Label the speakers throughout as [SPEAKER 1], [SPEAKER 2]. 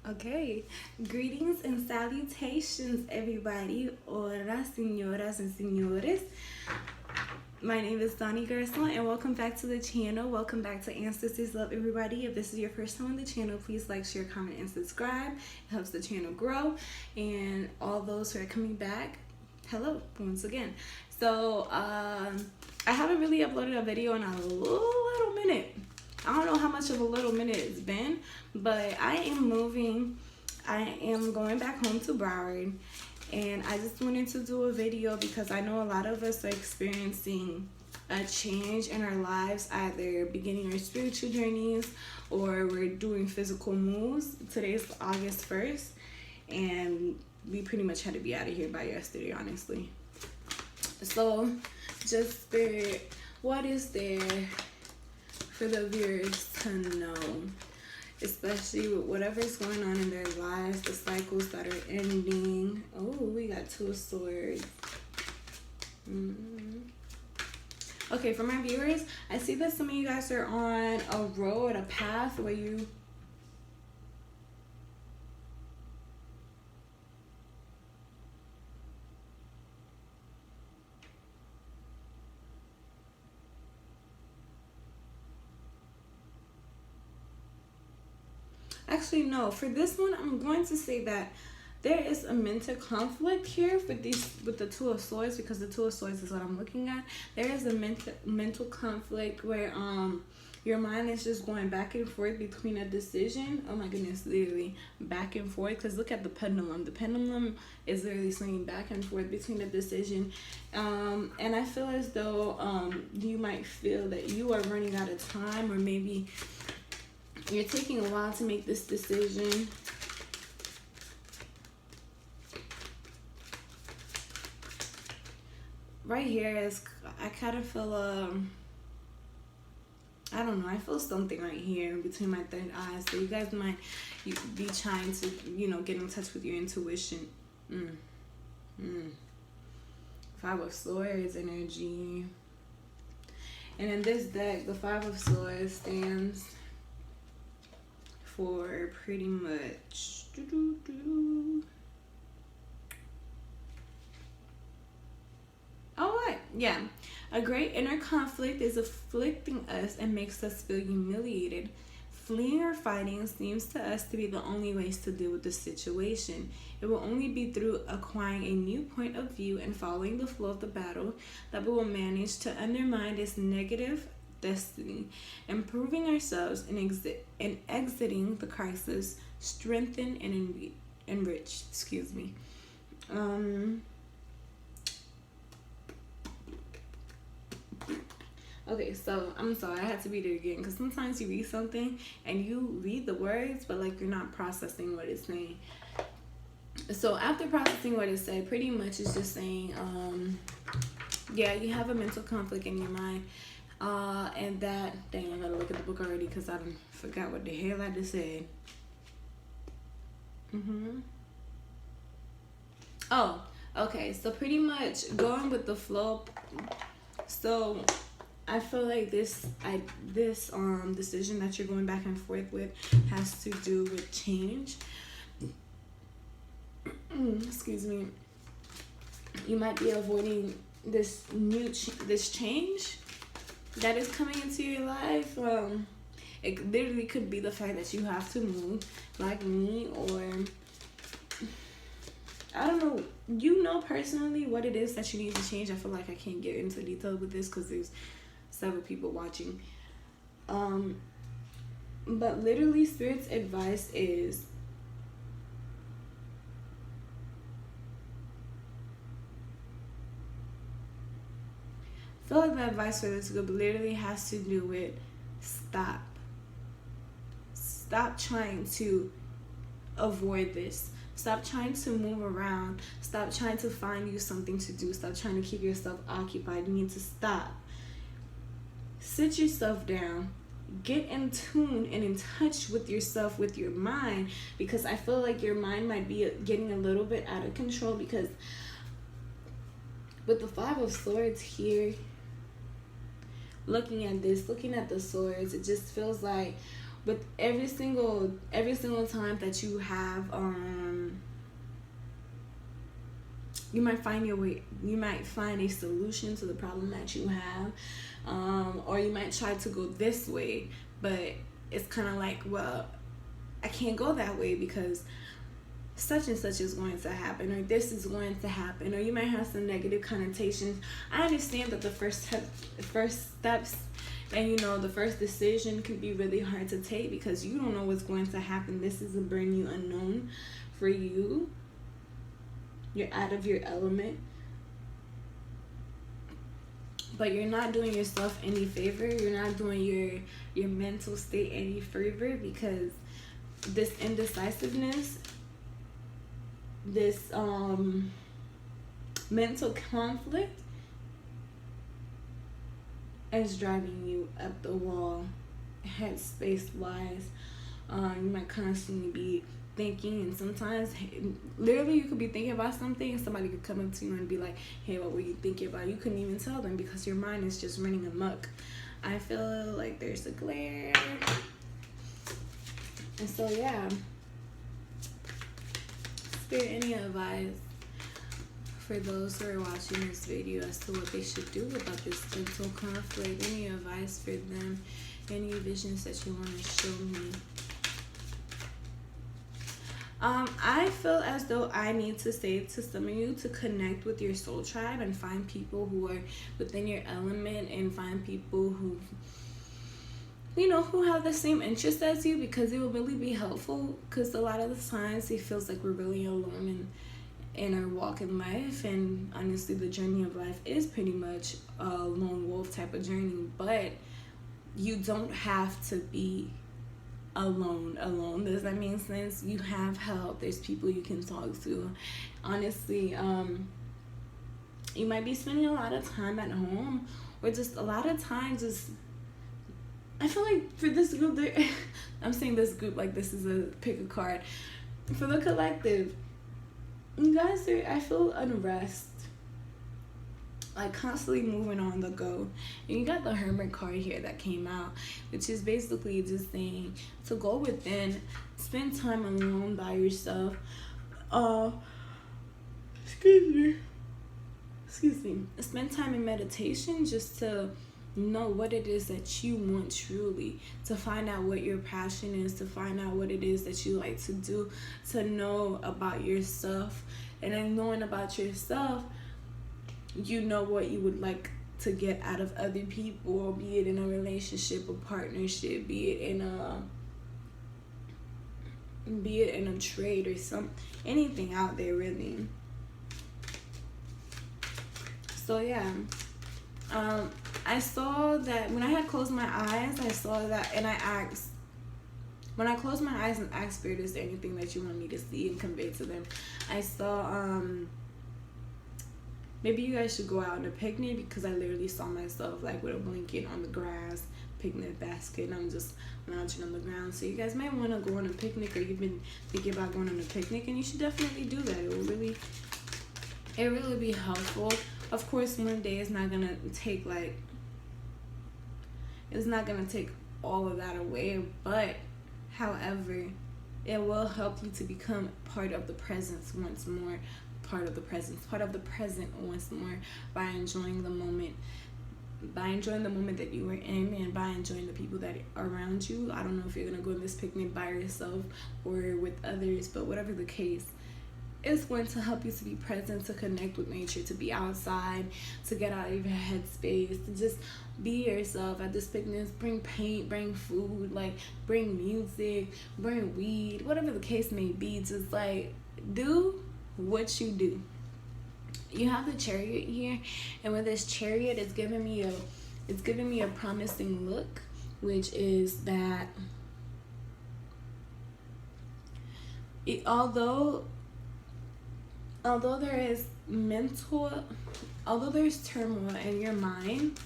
[SPEAKER 1] Okay, greetings and salutations, everybody. Hola, señoras and señores. My name is Donnie Garcon, and welcome back to the channel. Welcome back to Ancestors Love, everybody. If this is your first time on the channel, please like, share, comment, and subscribe. It helps the channel grow. And all those who are coming back, hello once again. So, I haven't really uploaded a video in a little minute. I don't know how much of a little minute it's been, but I am moving. I am going back home to Broward, and I just wanted to do a video because I know a lot of us are experiencing a change in our lives, either beginning our spiritual journeys or we're doing physical moves. Today's August 1st, and we pretty much had to be out of here by yesterday, honestly. So, just what is there for the viewers to know, especially with whatever's going on in their lives, the cycles that are ending. Oh, we got Two of Swords. Okay, for my viewers, I see that some of you guys are on a road, a path where you actually, no, for this one, I'm going to say that there is a mental conflict here with the Two of Swords, because the Two of Swords is what I'm looking at. There is a mental conflict where your mind is just going back and forth between a decision. Oh my goodness, literally back and forth. Because look at the pendulum. The pendulum is literally swinging back and forth between a decision. And I feel as though you might feel that you are running out of time, or maybe you're taking a while to make this decision. Right here is, I kind of feel, I don't know, I feel something right here between my third eye. So you guys might be trying to, get in touch with your intuition. Five of Swords energy. And in this deck, the Five of Swords stands for pretty much yeah, a great inner conflict is afflicting us and makes us feel humiliated. Fleeing or fighting seems to us to be the only ways to deal with the situation. It will only be through acquiring a new point of view and following the flow of the battle that we will manage to undermine this negative destiny. Improving ourselves and exiting the crisis, strengthen and enrich. Excuse me. Okay, so I'm sorry, I had to read it again, because sometimes you read something and you read the words, but like you're not processing what it's saying. So after processing what it said, pretty much it's just saying, yeah, you have a mental conflict in your mind. And that, dang, I gotta look at the book already because I forgot what the hell I just said. Oh, okay, so pretty much going with the flow. So I feel like this decision that you're going back and forth with has to do with change. Excuse me. You might be avoiding this this change that is coming into your life. It literally could be the fact that you have to move, like me, or I don't know. You know personally what it is that you need to change. I feel like I can't get into detail with this because there's several people watching. But literally, Spirit's advice is I feel like the advice for this group literally has to do with stop. Stop trying to avoid this. Stop trying to move around. Stop trying to find you something to do. Stop trying to keep yourself occupied. You need to stop. Sit yourself down. Get in tune and in touch with yourself, with your mind, because I feel like your mind might be getting a little bit out of control, because with the Five of Swords here, looking at the swords, it just feels like But every single time that you have you might find your way, you might find a solution to the problem that you have, or you might try to go this way, but it's kind of like, well, I can't go that way because such and such is going to happen, or this is going to happen, or you might have some negative connotations. I understand that the first steps and, you know, the first decision can be really hard to take because you don't know what's going to happen. This is a brand new unknown for you. You're out of your element. But you're not doing yourself any favor. You're not doing your mental state any favor, because this indecisiveness, this mental conflict is driving you up the wall, headspace wise. You might constantly be thinking, and sometimes literally you could be thinking about something and somebody could come up to you and be like, hey, what were you thinking about? You couldn't even tell them because your mind is just running amok. I feel like there's a glare. And so yeah, Spirit, any advice for those who are watching this video as to what they should do about this mental conflict? Any advice for them? Any visions that you want to show me? I feel as though I need to say to some of you to connect with your soul tribe and find people who are within your element, and find people who, you know, who have the same interest as you, because it will really be helpful. Because a lot of the times it feels like we're really alone in our walk in life, and honestly the journey of life is pretty much a lone wolf type of journey. But you don't have to be alone. Does that make sense? You have help. There's people you can talk to. Honestly, you might be spending a lot of time at home, or just a lot of times just, I feel like for this group, I'm saying this group like this is a pick a card. For the collective, you guys are, I feel unrest, like constantly moving on the go. And you got the Hermit card here that came out, which is basically just saying to go within, spend time alone by yourself. Excuse me. Spend time in meditation just to know what it is that you want truly, to find out what your passion is, to find out what it is that you like to do, to know about yourself. And then knowing about yourself, you know what you would like to get out of other people, be it in a relationship, a partnership, be it in a trade or anything out there really. So yeah, I saw that when I had closed my eyes, I saw that, and I asked, when I closed my eyes and asked Spirit, is there anything that you want me to see and convey to them? I saw maybe you guys should go out on a picnic, because I literally saw myself like with a blanket on the grass, picnic basket, and I'm just lounging on the ground. So you guys might want to go on a picnic, or you've been thinking about going on a picnic, and you should definitely do that. It will really be helpful. Of course, one day it's not gonna take all of that away, but however, it will help you to become part of the presence once more. Part of the present once more, by enjoying the moment that you were in, and by enjoying the people that are around you. I don't know if you're gonna go on this picnic by yourself or with others, but whatever the case, it's going to help you to be present, to connect with nature, to be outside, to get out of your headspace, to just be yourself at this picnic. Bring paint, bring food, like bring music, bring weed, whatever the case may be. Just like do what you do. You have the Chariot here, and with this Chariot, it's giving me a promising look, which is that although there's turmoil in your mind,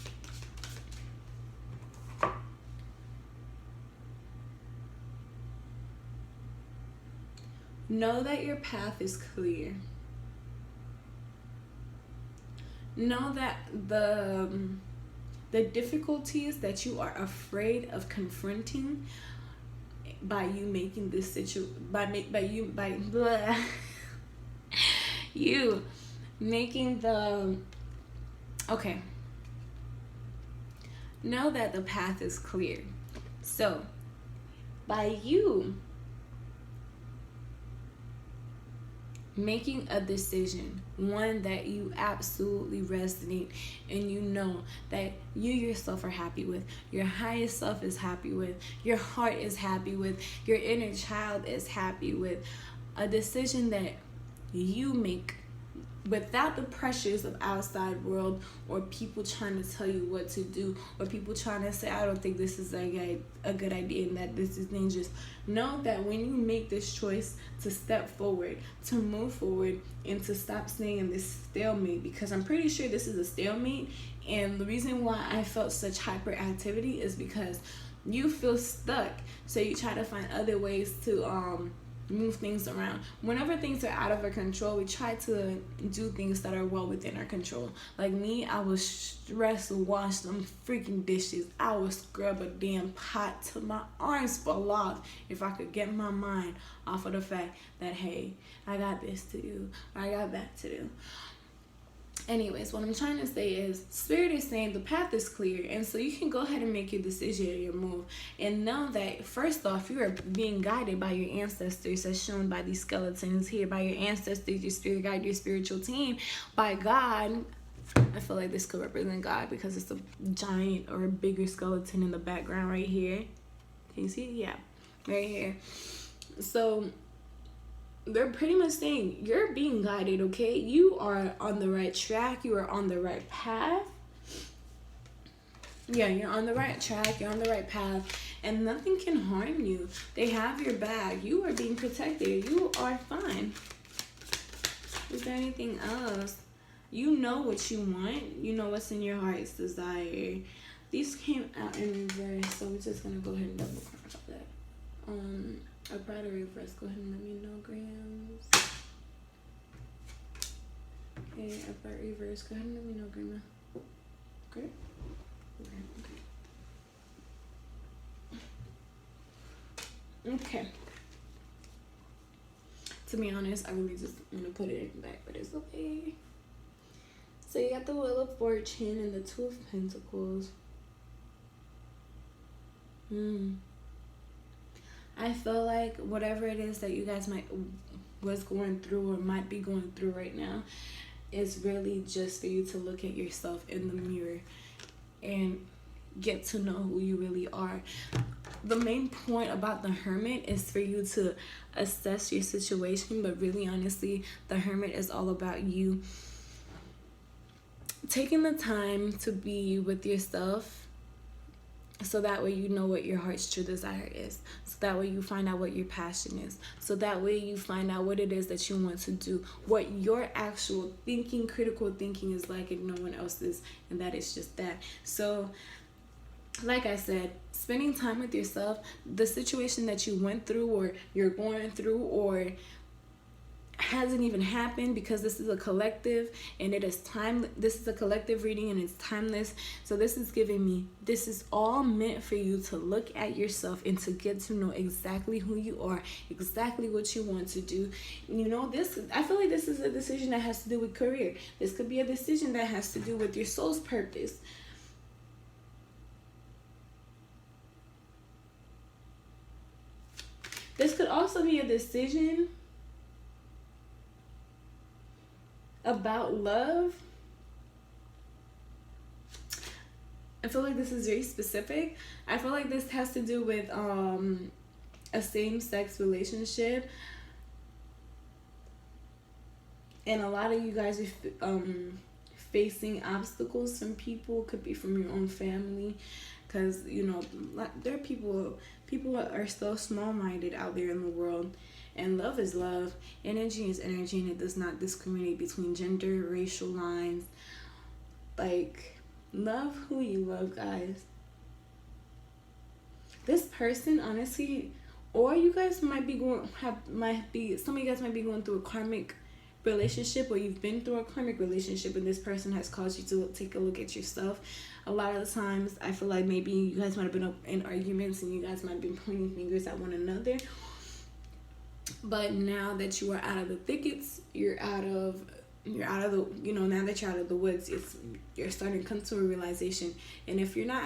[SPEAKER 1] know that your path is clear. Know that the difficulties that you are afraid of confronting by you making this blah, you making the okay. Know that the path is clear. So by you making a decision, one that you absolutely resonate and you know that you yourself are happy with, your highest self is happy with, your heart is happy with, your inner child is happy with, a decision that you make without the pressures of outside world or people trying to tell you what to do or people trying to say, I don't think this is a good idea and that this is dangerous. Know that when you make this choice to step forward, to move forward, and to stop staying in this stalemate, because I'm pretty sure this is a stalemate, and the reason why I felt such hyperactivity is because you feel stuck, so you try to find other ways to move things around. Whenever things are out of our control, we try to do things that are well within our control. Like me, I would stress wash them freaking dishes. I would scrub a damn pot till my arms fall off if I could get my mind off of the fact that, hey, I got this to do, or I got that to do. Anyways, what I'm trying to say is Spirit is saying the path is clear, and so you can go ahead and make your decision, your move, and know that first off, you are being guided by your ancestors, as shown by these skeletons here, by your ancestors, your spirit guide, your spiritual team, by God. I feel like this could represent God because it's a giant or a bigger skeleton in the background right here. Can you see? Yeah, right here. So they're pretty much saying you're being guided, okay? You are on the right track. You are on the right path. Yeah, you're on the right track. You're on the right path. And nothing can harm you. They have your back. You are being protected. You are fine. Is there anything else? You know what you want. You know what's in your heart's desire. These came out in reverse, so we're just going to go ahead and double cross that. I brought a reverse. Go ahead and let me know, grams. Okay, I brought reverse. Go ahead and let me know, grandma. Okay? Okay. To be honest, I really just want to put it in back, but it's okay. So you got the Wheel of Fortune and the Two of Pentacles. I feel like whatever it is that you guys was going through or might be going through right now is really just for you to look at yourself in the mirror and get to know who you really are. The main point about the Hermit is for you to assess your situation, but really honestly, the Hermit is all about you taking the time to be with yourself, so that way you know what your heart's true desire is. So that way you find out what your passion is. So that way you find out what it is that you want to do. What your actual thinking, critical thinking is like, and no one else's. And that is just that. So, like I said, spending time with yourself, the situation that you went through or you're going through or hasn't even happened, because this is a collective and it is time. This is a collective reading and it's timeless. So this is giving me, this is all meant for you to look at yourself and to get to know exactly who you are, exactly what you want to do. You know, this, I feel like this is a decision that has to do with career. This could be a decision that has to do with your soul's purpose. This could also be a decision about love. I feel like this is very specific. I feel like this has to do with a same-sex relationship, and a lot of you guys are facing obstacles from people. Could be from your own family, because you know there are people are so small-minded out there in the world. And love is love, energy is energy, and it does not discriminate between gender, racial lines. Like, love who you love, guys. This person, honestly, or you guys might be some of you guys might be going through a karmic relationship, or you've been through a karmic relationship and this person has caused you to take a look at yourself. A lot of the times I feel like maybe you guys might have been up in arguments and you guys might have been pointing fingers at one another, but now that you are out of the thickets, you're out of the, now that you're out of the woods, you're starting to come to a realization. And if you're not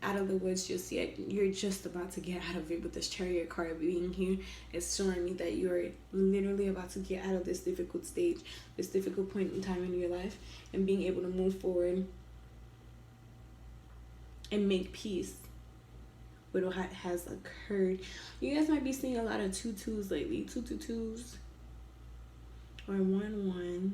[SPEAKER 1] out of the woods just yet, you're just about to get out of it. With this Chariot card being here, it's showing me that you're literally about to get out of this difficult stage, this difficult point in time in your life, and being able to move forward and make peace with what has occurred. You guys might be seeing a lot of 2-2s lately, 2-2-2s, or 1-1s.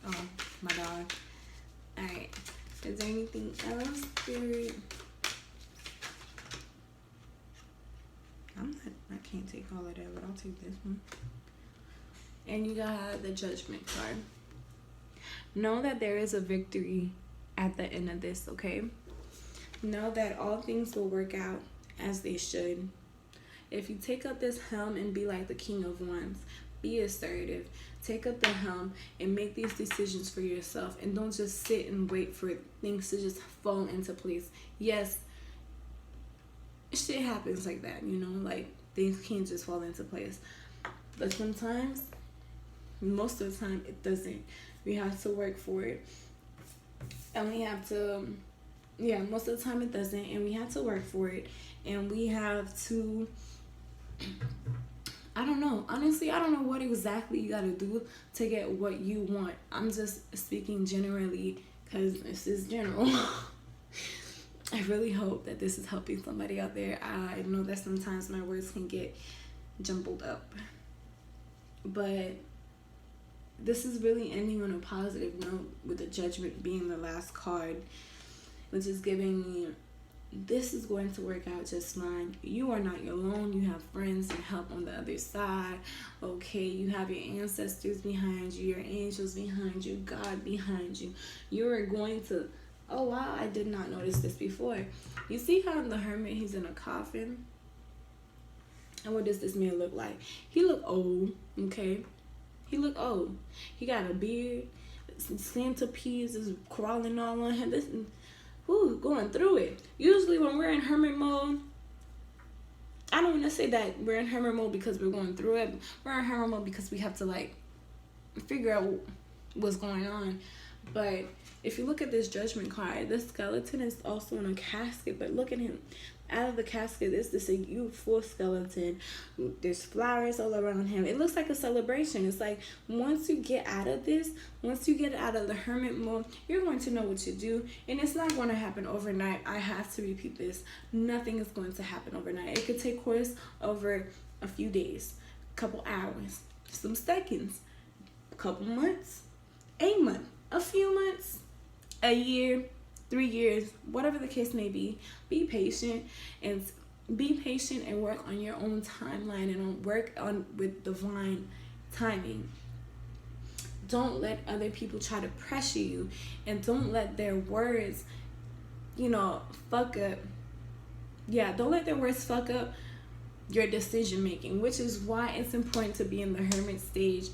[SPEAKER 1] Oh, my dog. Alright, is there anything else, Spirit? I can't take all of that, but I'll take this one. And you got the Judgment card. Know that there is a victory at the end of this, okay? Know that all things will work out as they should. If you take up this helm and be like the King of Wands, be assertive. Take up the helm and make these decisions for yourself, and don't just sit and wait for things to just fall into place. Yes, shit happens like that, like things can't just fall into place. But sometimes, most of the time, it doesn't. We have to work for it. And we have to, most of the time it doesn't. And we have to work for it. And we have to, I don't know. Honestly, I don't know what exactly you got to do to get what you want. I'm just speaking generally because this is general. I really hope that this is helping somebody out there. I know that sometimes my words can get jumbled up. But this is really ending on a positive note, with the Judgment being the last card, which is giving me, this is going to work out just fine. You are not alone. You have friends and help on the other side. Okay, you have your ancestors behind you, your angels behind you, God behind you. You are going to, oh wow, I did not notice this before. You see how in the Hermit he's in a coffin? And what does this man look like? He look old, okay? He look old. He got a beard. Centipedes is crawling all on him. This, going through it. Usually when we're in hermit mode, I don't want to say that we're in hermit mode because we're going through it. We're in hermit mode because we have to like figure out what's going on. But if you look at this Judgment card, this skeleton is also in a casket, but look at him. Out of the casket, this is a youthful skeleton. There's flowers all around him. It looks like a celebration. It's like once you get out of this, once you get out of the hermit mode, you're going to know what to do. And it's not going to happen overnight. I have to repeat this. Nothing is going to happen overnight. It could take course over a few days, a couple hours, some seconds, a couple months, a month, a few months, a year, 3 years, whatever the case may be. Be patient and work on your own timeline and work on with divine timing. Don't let other people try to pressure you, and don't let their words, fuck up. Yeah, don't let their words fuck up your decision making, which is why it's important to be in the hermit stage.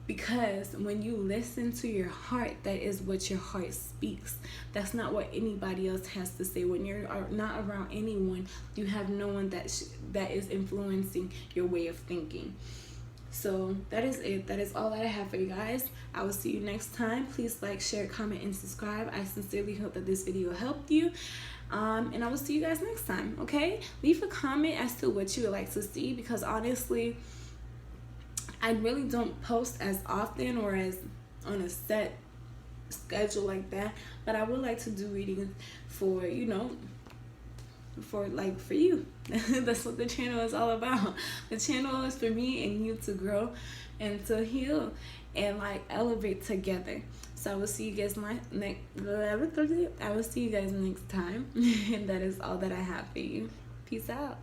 [SPEAKER 1] Because when you listen to your heart, that is what your heart speaks. That's not what anybody else has to say. When you're not around anyone, you have no one that is influencing your way of thinking. So that is it. That is all that I have for you guys. I will see you next time. Please like, share, comment, and subscribe. I sincerely hope that this video helped you. And I will see you guys next time, okay? Leave a comment as to what you would like to see, because honestly, I really don't post as often or as on a set schedule like that, but I would like to do readings for, for you. That's what the channel is all about. The channel is for me and you to grow and to heal and like elevate together. So I will see you guys next time. And that is all that I have for you. Peace out.